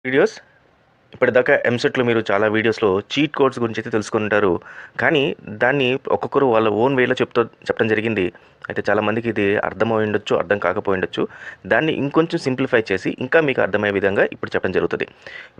Videos ఇప్పటిదాకా ఎంసెట్‌లో మీరు చాలా వీడియోస్‌లో చీట్ కోడ్స్ గురించి అయితే తెలుసుకుంటారు. కానీ దాన్ని ఒక్కొక్కరు వాళ్ళ ఓన్ వేలో చెప్పడం జరిగింది. అయితే చాలామందికి ఇది అర్థమై ఉండొచ్చు, అర్థం కాకపోయి ఉండొచ్చు. దాన్ని ఇంకొంచెం సింప్లిఫై చేసి ఇంకా మీకు అర్థమయ్యే విధంగా ఇప్పుడు చెప్పడం జరుగుతది.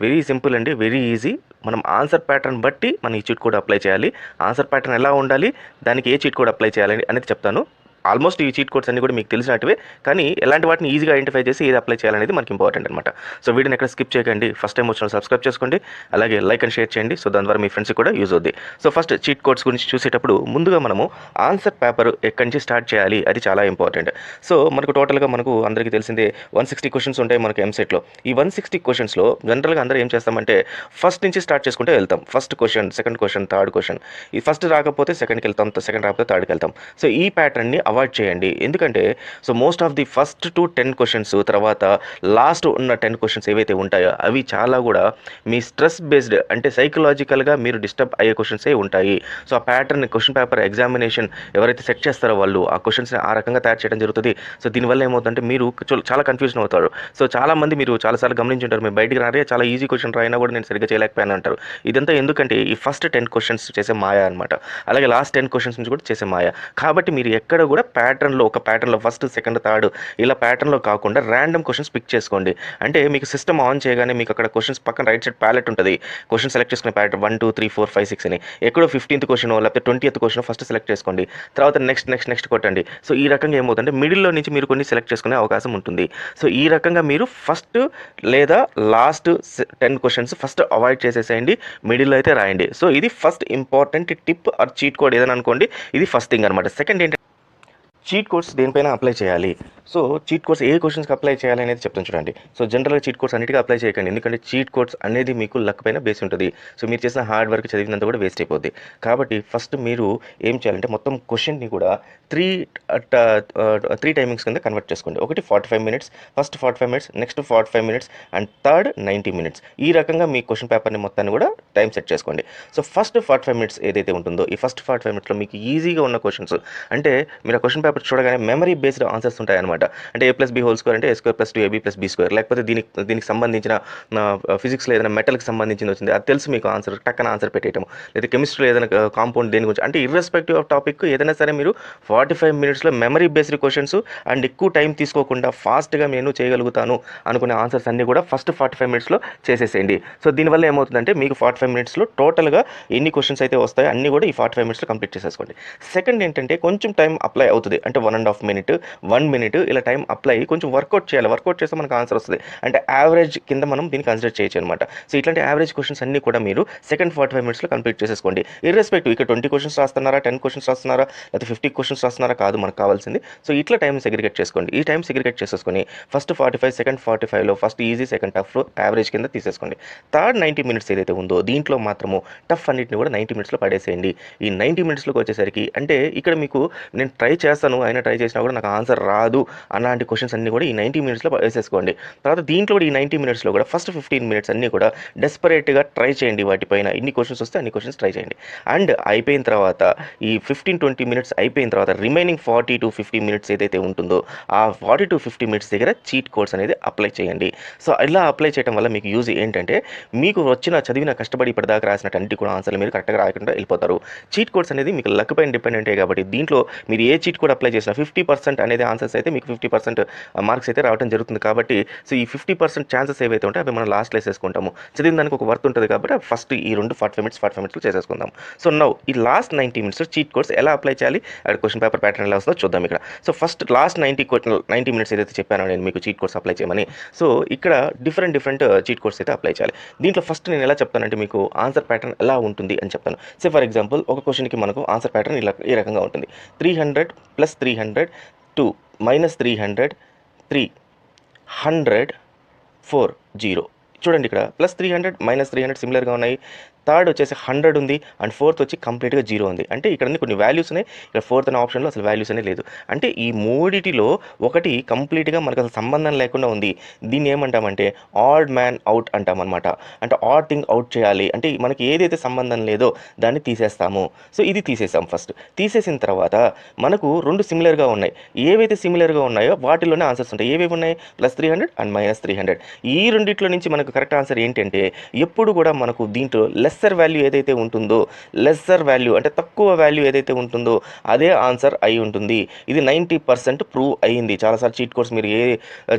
వెరీ సింపుల్ అండి. Very easy. మనం ఆన్సర్ ప్యాటర్న్ బట్టి మనం ఈ చీట్ కోడ్ అప్లై చేయాలి. ఆన్సర్ ప్యాటర్న్ ఎలా ఉండాలి? దానికి ఏ చీట్ కోడ్ అప్లై చేయాలి అనేది చెప్తాను. ఆల్మోస్ట్ ఈ చీట్ కోడ్స్ అన్నీ కూడా మీకు తెలిసినటివే. కానీ ఎలాంటి వాటిని ఈజీగా ఐడెంటిఫై చేసి ఏది అప్లై చేయాలనేది మనకి ఇంపార్టెంట్ అనమాట. సో వీడియోని ఎక్కడ స్కిప్ చేయకండి. ఫస్ట్ టైం వచ్చిన సబ్స్క్రైబ్ చేసుకోండి. అలాగే లైక్ అండ్ షేర్ చేయండి. సో దాని ద్వారా మీ ఫ్రెండ్స్కి కూడా యూజ్ అవుద్ది. సో ఫస్ట్ చీట్ కోడ్స్ గురించి చూసేటప్పుడు ముందుగా మనము ఆన్సర్ పేపర్ ఎక్కడి నుంచి స్టార్ట్ చేయాలి అది చాలా ఇంపార్టెంట్. సో మనకు టోటల్గా మనకు అందరికీ తెలిసిందే 160 క్వశ్చన్స్ ఉంటాయి మనకు ఎంసెట్లో. ఈ 160 క్వశ్చన్స్లో జనరల్గా అందరూ ఏం చేస్తామంటే ఫస్ట్ నుంచి స్టార్ట్ చేసుకుంటే వెళ్తాం. First question, second question, third question. ఈ ఫస్ట్ రాకపోతే సెకండ్కి వెళ్తాం, సెకండ్ రాకపోతే థర్డ్కి వెళ్తాం. సో ఈ ప్యాటర్న్ని అవాయిడ్ చేయండి. ఎందుకంటే so most of the first to 10 questions తర్వాత లాస్ట్ ఉన్న 10 క్వశ్చన్స్ ఏవైతే ఉంటాయో అవి చాలా కూడా మీ స్ట్రెస్ బేస్డ్ అంటే సైకలాజికల్గా మీరు డిస్టర్బ్ అయ్యే క్వశ్చన్సే ఉంటాయి. సో ఆ ప్యాటర్న్ క్వశ్చన్ పేపర్ ఎగ్జామినేషన్ ఎవరైతే సెట్ చేస్తారో వాళ్ళు ఆ క్వశ్చన్స్ని ఆ రకంగా తయారు చేయడం జరుగుతుంది. సో దీనివల్ల ఏమవుతుందంటే మీరు చాలా కన్ఫ్యూజన్ అవుతారు. సో చాలామంది మీరు చాలాసార్లు గమనించుంటారు, మీరు బయటికి రారే చాలా ఈజీ క్వశ్చన్ రాయినా కూడా నేను సరిగ్గా చేయలేకపోయాను అంటారు. ఇదంతా ఎందుకంటే ఈ ఫస్ట్ 10 క్వశ్చన్స్ చేసే మాయ అనమాట. అలాగే లాస్ట్ 10 క్వశ్చన్స్ నుంచి కూడా చేసే మాయ. కాబట్టి మీరు ఎక్కడ కూడా ప్యాటర్న్లో ఒక ప్యాటర్న్లో ఫస్ట్, సెకండ్, థర్డ్ ఇలా ప్యాటర్న్లో కాకుండా ర్యాండమ్ క్వశ్చన్స్ పిక్ చేసుకోండి. అంటే మీకు సిస్టమ్ ఆన్ చేయగానే మీకు అక్కడ క్వశ్చన్స్ పక్కన రైట్ సైడ్ ప్యాలెట్ ఉంటుంది. క్వశ్చన్ సెలెక్ట్ చేసుకునే ప్యాలెట్ 1 2 3 4 5 6 అని ఎక్కడో 15th క్వశ్చన్ లేకపోతే 20th క్వశ్చన్ ఫస్ట్ సెలెక్ట్ చేసుకోండి. తర్వాత నెక్స్ట్ కొట్టండి. సో ఈ రకంగా ఏమవుతుందంటే మిడిల్లో నుంచి మీరు కొన్ని సెలెక్ట్ చేసుకునే అవకాశం ఉంటుంది. సో ఈ రకంగా మీరు ఫస్ట్ లేదా లాస్ట్ 10 క్వశ్చన్స్ ఫస్ట్ అవాయిడ్ చేసేసేయండి. మిడిల్లో అయితే రాయండి. సో ఇది first important tip are cheat code ఏదైనా అనుకోండి. ఇది ఫస్ట్ థింగ్ అనమాట. సెకండ్ ఏంటంటే చీట్ కోడ్స్ దేనిపైన అప్లై చేయాలి. సో చీట్ కోడ్స్ ఏ క్వశ్చన్స్కి అప్లై చేయాలి అనేది చెప్తాను చూడండి. సో జనరల్గా చీట్ కోడ్స్ అన్నిటికీ అప్లై చేయకండి. ఎందుకంటే చీట్ కోడ్స్ అనేది మీకు లక్ పైన బేస్ ఉంటుంది. సో మీరు చేసిన హార్డ్ వర్క్ చదివినంత కూడా వేస్ట్ అయిపోద్ది. కాబట్టి ఫస్ట్ మీరు ఏం చేయాలంటే మొత్తం క్వశ్చన్ని కూడా త్రీ టైమింగ్స్ కింద కన్వర్ట్ చేసుకోండి. ఒకటి 45 minutes, first 45 minutes, next 45 minutes and third 90 minutes. ఈ రకంగా మీ క్వశ్చన్ పేపర్ని మొత్తాన్ని కూడా టైం సెట్ చేసుకోండి. సో ఫస్ట్ 45 మినిట్స్ ఏదైతే ఉంటుందో ఈ ఫస్ట్ 45 మినిట్స్లో మీకు ఈజీగా ఉన్న క్వశ్చన్స్ అంటే మీరు ఆ క్వశ్చన్ పేపర్ చూడగానే మెమరీ బేస్డ్ ఆన్సర్స్ ఉంటాయి అనమాట. అంటే A+B² అంటే A² + 2AB+B², లేకపోతే దీనికి సంబంధించిన ఫిజిక్స్లో ఏదైనా మెటల్కి సంబంధించింది వచ్చింది అది తెలుసు మీకు ఆన్సర్, టక్కన ఆన్సర్ పెట్టేయటం. లేదా కెమిస్ట్రీలో ఏదైనా కాంపౌండ్ దేని గురించి అంటే ఇర్రెస్పెక్టివ్ ఆఫ్ టాపిక్ ఏదైనా సరే మీరు 45 మినిట్స్లో మెమరీ బేస్డ్ క్వశ్చన్స్ అండ్ ఎక్కువ టైం తీసుకోకుండా ఫాస్ట్గా నేను చేయగలుగుతాను అనుకునే ఆన్సర్స్ అన్నీ కూడా ఫస్ట్ 45 మినిట్స్లో చేసేసేయండి. సో దీనివల్ల ఏమవుతుందంటే మీకు 45 మినిట్స్లో టోటల్గా ఎన్ని క్వశ్చన్స్ అయితే వస్తాయో అన్నీ కూడా ఈ 45 మినిట్స్లో కంప్లీట్ చేసేసుకోండి. సెకండ్ ఏంటంటే కొంచెం టైం అప్లై అవుతుంది. అంటే 1.5 మినిట్ 1 మినిట్ ఇలా టైం అప్లై కొంచెం వర్కౌట్ చేయాలి. వర్కౌట్ చేస్తే మనకు ఆన్సర్ వస్తుంది. అంటే యావరేజ్ కింద మనం దీన్ని కన్సిడర్ చేయొచ్చు అనమాట. సో ఇట్లాంటి యావరేజ్ క్వశ్చన్స్ అన్నీ కూడా మీరు సెకండ్ 45 మినిట్స్లో కంప్లీట్ చేసేసుకోండి. ఇర్రెస్పెక్టివ్ ఇక్కడ 20 క్వశ్చన్స్ రాస్తున్నారా, 10 క్వశ్చన్స్ రాస్తున్నారా, లేకపోతే 50 క్వశ్చన్స్ రాస్తున్నారా కాదు మనకు కావాల్సింది. సో ఇట్లా టైం సెగ్రిగేట్ చేసుకోండి. ఈ టైం సెగ్రిగేట్ చేసేసుకొని ఫస్ట్ 45 సెకండ్ 45లో first easy second tough average కింద తీసేసుకోండి. థర్డ్ 90 మినిట్స్ ఏదైతే ఉందో దీంట్లో మాత్రము టఫ్ అన్నింటిని కూడా 90 మినిట్స్లో పడేసేయండి. ఈ 90 మినిట్స్లోకి వచ్చేసరికి అంటే ఇక్కడ మీకు నేను ట్రై చేస్తాను అయినా ట్రై చేసినా కూడా నాకు ఆన్సర్ రాదు అలాంటి క్వశ్చన్స్ అన్నీ కూడా ఈ 90 మినిట్స్లో వేసేసుకోండి. తర్వాత దీంట్లో కూడా ఈ 90 మినిట్స్లో కూడా ఫస్ట్ 15 మినిట్స్ అన్నీ కూడా డెస్పరేట్గా ట్రై చేయండి. వాటిపైన ఎన్ని క్వశ్చన్స్ వస్తే అన్ని క్వశ్చన్స్ ట్రై చేయండి. అండ్ అయిపోయిన తర్వాత ఈ 15-20 మినిట్స్ అయిపోయిన తర్వాత రిమైనింగ్ 40-50 మినిట్స్ ఏదైతే ఉంటుందో ఆ 40-50 మినిట్స్ దగ్గర చీట్ కోడ్స్ అనేది అప్లై చేయండి. సో ఇలా అప్లై చేయడం వల్ల మీకు యూజ్ ఏంటంటే మీకు చదివిన కష్టపడి ఇప్పటిదాకా రాసినట్టు అన్నిటి కూడా ఆన్సర్లు మీరు కరెక్ట్గా రాయకుండా వెళ్ళిపోతారు. చీట్ కోడ్స్ అనేది మీకు లక్ పైన డిపెండెంటే కాబట్టి దీంట్లో మీరు ఏ చీట్ కోడ్ అప్లై చేసినా 50% అనేది ఆన్సర్స్ అయితే మీకు 50% మార్క్స్ అయితే రావడం జరుగుతుంది. కాబట్టి సో ఈ 50% ఛాన్సెస్ ఏవైతే ఉంటాయో అవి మనం లాస్ట్లో వేసేసుకుంటాము. చదివిన దానికి ఒక వర్త్ ఉంటుంది కాబట్టి ఫస్ట్ ఈ 45 మినిట్స్లో చేసేసుకుందాం. సో నౌ ఈ లాస్ట్ 90 మినిట్స్లో చీట్ కోడ్స్ ఎలా అప్లై చేయాలి, అక్కడ క్వశ్చన్ పేపర్ ప్యాటర్న్ ఎలా వస్తుందో చూద్దాం. ఇక్కడ సో ఫస్ట్ లాస్ట్ 90 మినిట్స్ ఏదైతే చెప్పానో నేను మీకు చీట్ కోడ్స్ అప్లై చేయమని, సో ఇక్కడ డిఫరెంట్ చీట్ కోడ్స్ అయితే అప్లై చేయాలి. దీంట్లో ఫస్ట్ నేను ఎలా చెప్తానంటే మీకు ఆన్సర్ ప్యాటర్న్ ఎలా ఉంటుంది అని చెప్తాను. సో ఫర్ ఎగ్జాంపుల్ ఒక క్వశ్చన్కి మనకు ఆన్సర్ ప్యాటర్న్ ఈ రకంగా ఉంటుంది. 300 + 300 2 - 300 3 100 4 0. చూడండి ఇక్కడ +300 - 300 సిమిలర్గా ఉన్నాయి. థర్డ్ వచ్చేసి 100 ఉంది అండ్ ఫోర్త్ వచ్చి కంప్లీట్గా 0 ఉంది. అంటే ఇక్కడ కొన్ని వాల్యూస్ ఉన్నాయి. ఇక్కడ ఫోర్త్ అనే ఆప్షన్లో అసలు వాల్యూస్ అనేది లేదు. అంటే ఈ మూడిటిలో ఒకటి కంప్లీట్గా మనకు అసలు సంబంధం లేకుండా ఉంది. దీన్ని ఏమంటామంటే ఆడ్ మ్యాన్ అవుట్ అంటామన్నమాట. అంటే ఆడ్ థింగ్ అవుట్ చేయాలి అంటే మనకి ఏదైతే సంబంధం లేదో దాన్ని తీసేస్తాము. సో ఇది తీసేసాం. ఫస్ట్ తీసేసిన తర్వాత మనకు 2 సిమిలర్గా ఉన్నాయి. ఏవైతే సిమిలర్గా ఉన్నాయో వాటిలోనే ఆన్సర్స్ ఉంటాయి. ఏవేవి ఉన్నాయి? +300 అండ్ -300. ఈ రెండిట్లో నుంచి మనకు మనకు కరెక్ట్ ఆన్సర్ ఏంటంటే ఎప్పుడు కూడా మనకు దీంట్లో లెస్సర్ వాల్యూ ఏదైతే ఉంటుందో, లెస్సర్ వాల్యూ అంటే తక్కువ వాల్యూ ఏదైతే ఉంటుందో అదే ఆన్సర్ అయి ఉంటుంది. ఇది 90% ప్రూవ్ అయ్యింది. చాలాసార్లు చీట్ కోడ్స్ మీరు ఏ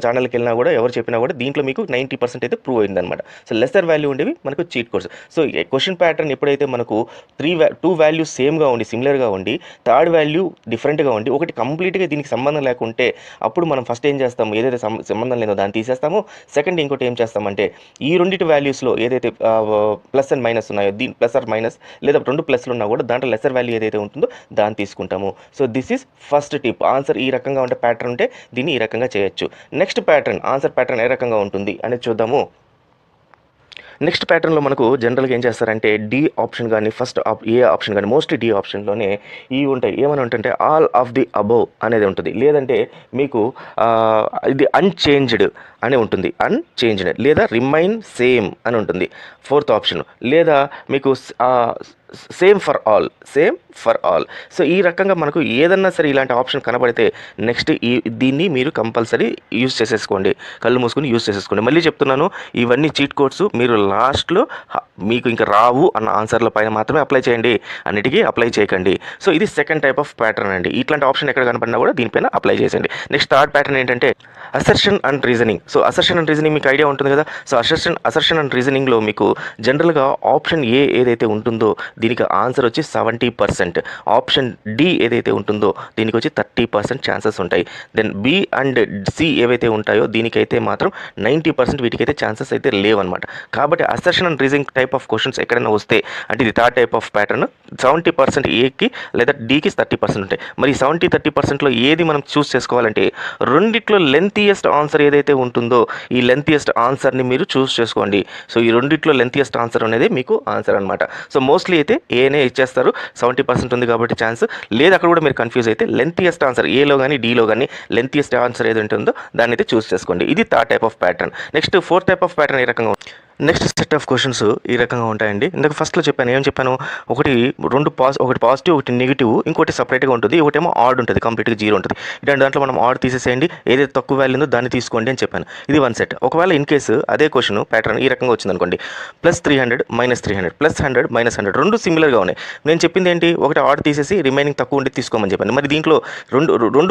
ఛానల్కి వెళ్ళినా కూడా ఎవరు చెప్పినా కూడా దీంట్లో మీకు 90% అయితే ప్రూవ్ అయిందనమాట. సో లెస్సర్ వాల్యూ ఉండేవి మనకు cheat codes. So question pattern ఎప్పుడైతే మనకు 2 వాల్యూస్ సేమ్గా ఉండి సిమిలర్గా ఉండి థర్డ్ వాల్యూ డిఫరెంట్గా ఉండి ఒకటి కంప్లీట్గా దీనికి సంబంధం లేకుంటే అప్పుడు మనం ఫస్ట్ ఏం చేస్తాము, ఏదైతే సంబంధం లేదో దాన్ని తీసేస్తాము. సెకండ్ ఇంకోటి ఏం చేస్తామంటే ఈ రెండింటి వాల్యూస్లో ఏదైతే ప్లస్ అండ్ మైనస్ ఉన్నాయో దీని ప్లస్ ఆర్ మైనస్ లేదా 2 ప్లస్లు ఉన్నా కూడా దాంట్లో లెస్సర్ వాల్యూ ఏదైతే ఉంటుందో దాన్ని తీసుకుంటాము. So this is first tip. Answer ఈ రకంగా ఉంటే ప్యాటర్న్ ఉంటే దీన్ని ఈ రకంగా చేయొచ్చు. నెక్స్ట్ ప్యాటర్న్, ఆన్సర్ ప్యాటర్న్ ఏ రకంగా ఉంటుంది అనేది చూద్దాము. నెక్స్ట్ ప్యాటర్న్లో మనకు జనరల్గా ఏం చేస్తారంటే డి ఆప్షన్ కానీ ఫస్ట్ ఏ ఆప్షన్ కానీ మోస్ట్లీ డి ఆప్షన్లోనే ఇవి ఉంటాయి. ఏమని ఉంటుంటే ఆల్ ఆఫ్ ది అబోవ్ అనేది ఉంటుంది, లేదంటే మీకు ఇది అన్చేంజ్డ్ అని ఉంటుంది, అన్చేంజ్డ్ లేదా రిమైన్ సేమ్ అని ఉంటుంది ఫోర్త్ ఆప్షన్, లేదా మీకు సేమ్ ఫర్ ఆల్. సో ఈ రకంగా మనకు ఏదన్నా సరే ఇలాంటి ఆప్షన్ కనబడితే నెక్స్ట్ దీన్ని మీరు కంపల్సరీ యూజ్ చేసేసుకోండి, కళ్ళు మూసుకొని యూజ్ చేసేసుకోండి. మళ్ళీ చెప్తున్నాను, ఇవన్నీ చీట్ కోడ్స్ మీరు లాస్ట్లో మీకు ఇంకా రావు అన్న ఆన్సర్ల పైన మాత్రమే అప్లై చేయండి, అన్నిటికీ అప్లై చేయకండి. సో ఇది సెకండ్ టైప్ ఆఫ్ ప్యాటర్న్ అండి. ఇట్లాంటి ఆప్షన్ ఎక్కడ కనపడినా కూడా దీనిపైన అప్లై చేసేయండి. నెక్స్ట్ థర్డ్ ప్యాటర్న్ ఏంటంటే assertion and reasoning. So assertion and reasoning మీకు ఐడియా ఉంటుంది కదా. సో అసర్షన్ అండ్ రీజనింగ్లో మీకు జనరల్గా ఆప్షన్ ఏ ఏదైతే ఉంటుందో దీనికి ఆన్సర్ వచ్చి 70%, ఆప్షన్ డి ఏదైతే ఉంటుందో దీనికి వచ్చి 30% ఛాన్సెస్ ఉంటాయి. దెన్ బి అండ్ సి ఏవైతే ఉంటాయో దీనికైతే మాత్రం 90% వీటికైతే ఛాన్సెస్ అయితే లేవన్నమాట. కాబట్టి assertion and reasoning type of questions ఎక్కడైనా వస్తే అంటే ఇది థర్డ్ టైప్ ఆఫ్ ప్యాటర్న్, 70% ఏకి లేదా డికి 30% ఉంటాయి. మరి 70-30%లో ఏది మనం చూస్ చేసుకోవాలంటే రెండిట్లో లెంతియెస్ట్ ఆన్సర్ ఏదైతే ఉంటుందో ఈ లెంతియెస్ట్ ఆన్సర్ని మీరు చూస్ చేసుకోండి. సో ఈ రెండిట్లో లెంతియెస్ట్ ఆన్సర్ అనేది మీకు ఆన్సర్ అనమాట. సో మోస్ట్లీ అయితే ఏనే ఇచ్చేస్తారు, 70% ఉంది కాబట్టి ఛాన్స్ లేదు. అక్కడ కూడా మీరు కన్ఫ్యూజ్ అయితే లెంతియెస్ట్ ఆన్సర్ ఏలో కానీ డీలో కానీ లెంతియెస్ట్ ఆన్సర్ ఏది ఉంటుందో దాన్ని అయితే చూస్ చేసుకోండి. ఇది third type of pattern. Next fourth type of pattern ఏ రకంగా నెక్స్ట్ సెట్ ఆఫ్ క్వశ్చన్స్ ఈ రకంగా ఉంటాయండి. ఇందాక ఫస్ట్లో చెప్పాను, ఏం చెప్పాను, ఒకటి పాజిటివ్ ఒకటి నెగిటివ్, ఇంకోటి సపరేట్గా ఉంటుంది, ఒకటేమో ఆడ్ ఉంటుంది, కంప్లీట్గా జీరో ఉంటుంది. ఇలాంటి దాంట్లో మనం ఆడ్ తీసేసేయండి, ఏదైతే తక్కువ వాల్యూ ఉందో దాన్ని తీసుకోండి అని చెప్పాను. ఇది వన్ సెట్. ఒకవేళ ఇన్ కేసు అదే క్వశ్చన్ ప్యాటర్న్ ఈ రకంగా వచ్చింది అనుకోండి, +300 -300 +100 -100 రెండు సిమిలర్గా ఉన్నాయి. నేను చెప్పింది ఏంటి, ఒకటి ఆడ్ తీసేసి రిమైనింగ్ తక్కువ ఉండి తీసుకోమని చెప్పాను. మరి దీంట్లో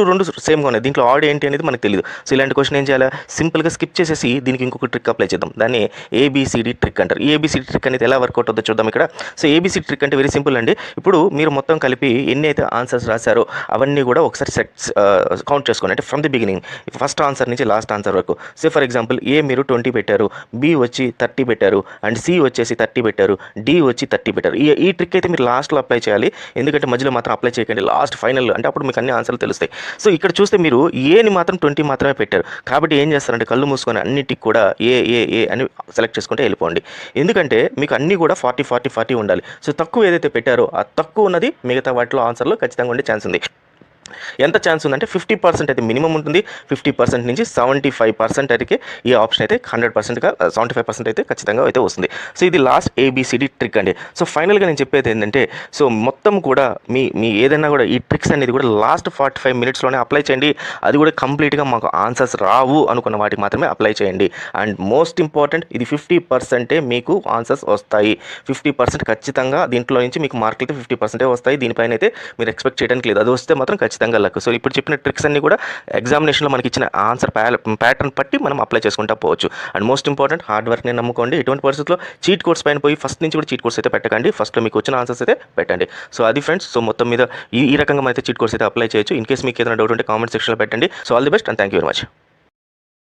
రెండు సేమ్గా ఉన్నాయి, దీంట్లో ఆడ్ ఏంటి అనేది మనకు తెలియదు. సో ఇలాంటి క్వశ్చన్ ఏం చేయాలి, సింపుల్గా స్కిప్ చేసేసి దీనికి ఇంకొక ట్రిక్ అప్లై చేద్దాం. దాన్ని ఏబిసిడి ట్రిక్ అంటారు. ఈ ఏబిసిడి ట్రిక్ అనేది ఎలా వర్కౌట్ అవుతుందో చూద్దాం ఇక్కడ. సో ఏబిసిడి ట్రిక్ అంటే వెరీ సింపుల్ అండి. ఇప్పుడు మీరు మొత్తం కలిపి ఎన్ని అయితే ఆన్సర్స్ రాశారో అవన్నీ కూడా ఒకసారి కౌంట్ చేసుకోండి. అంటే from the beginning first answer నుంచి లాస్ట్ ఆన్సర్ వరకు. సో ఫర్ ఎగ్జాంపుల్ ఏ మీరు 20 పెట్టారు, బి వచ్చి 30 పెట్టారు, అండ్ సి వచ్చేసి 30 పెట్టారు, డి వచ్చి 30 పెట్టారు. ఈ ట్రిక్ అయితే మీరు లాస్ట్లో అప్లై చేయాలి, ఎందుకంటే మధ్యలో మాత్రం అప్లై చేయకండి, లాస్ట్ ఫైనల్ అంటే అప్పుడు మీకు అన్ని ఆన్సర్లు తెలుస్తాయి. సో ఇక్కడ చూస్తే మీరు ఏని మాత్రం 20 మాత్రమే పెట్టారు, కాబట్టి ఏం చేస్తారంటే కళ్ళు మూసుకొని అన్నిటికి కూడా ఏ అని సెలెక్ట్ చేసుకుంటే వెళ్ళిపోండి. ఎందుకంటే మీకు అన్నీ కూడా 40 ఉండాలి. సో తక్కువ ఏదైతే పెట్టారో ఆ తక్కువ ఉన్నది మిగతా వాటిలో ఆన్సర్లో ఖచ్చితంగా ఉండే ఛాన్స్ ఉంది. ఎంత ఛాన్స్ ఉందంటే 50% అయితే మినిమం ఉంటుంది, 50% నుంచి 75% అయితే ఈ ఆప్షన్ అయితే 100%గా 75% అయితే ఖచ్చితంగా అయితే వస్తుంది. సో ఇది లాస్ట్ ఏబిసిడి ట్రిక్ అండి. సో ఫైనల్గా నేను చెప్పేది ఏంటంటే, సో మొత్తం కూడా మీ ఏదైనా కూడా ఈ ట్రిక్స్ అనేది కూడా లాస్ట్ 45 మినిట్స్లోనే అప్లై చేయండి. అది కూడా కంప్లీట్గా మాకు ఆన్సర్స్ రావు అనుకున్న వాటికి మాత్రమే అప్లై చేయండి. అండ్ మోస్ట్ ఇంపార్టెంట్, ఇది 50% మీకు ఆన్సర్స్ వస్తాయి. 50% ఖచ్చితంగా దీంట్లో నుంచి మీకు మార్కులు అయితే 50% వస్తాయి. దీనిపైన అయితే మీరు ఎక్స్పెక్ట్ చేయడానికి లేదు, అది వస్తే మాత్రం ఖచ్చితంగా లక్. సో ఇప్పుడు చెప్పిన ట్రిక్స్ అన్ని కూడా ఎగ్జామినేషన్లో మనకి ఇచ్చిన ఆన్సర్ ప్యాటర్న్ బట్టి మనం అప్లై చేసుకుంటా పోవచ్చు. అండ్ మోస్ట్ ఇంపార్టెంట్, హార్డ్ వర్క్ని నమ్ముకోండి. ఎటువంటి పరిస్థితుల్లో చీట్ కోడ్స్ పైన పోయి ఫస్ట్ నుంచి కూడా చీట్ కోడ్స్ అయితే పెట్టకండి, ఫస్ట్లో మీకు వచ్చిన ఆన్సర్స్ అయితే పెట్టండి. సో అది ఫ్రెండ్స్. సో మొత్తం మీద ఈ రకంగా అయితే చీట్ కోడ్స్ అయితే అప్లై చేయొచ్చు. ఇన్ కేస్ మీకు ఏదైనా డౌట్ ఉంటే కామెంట్ సెక్షన్లో పెట్టండి. So all the best and thank you very much.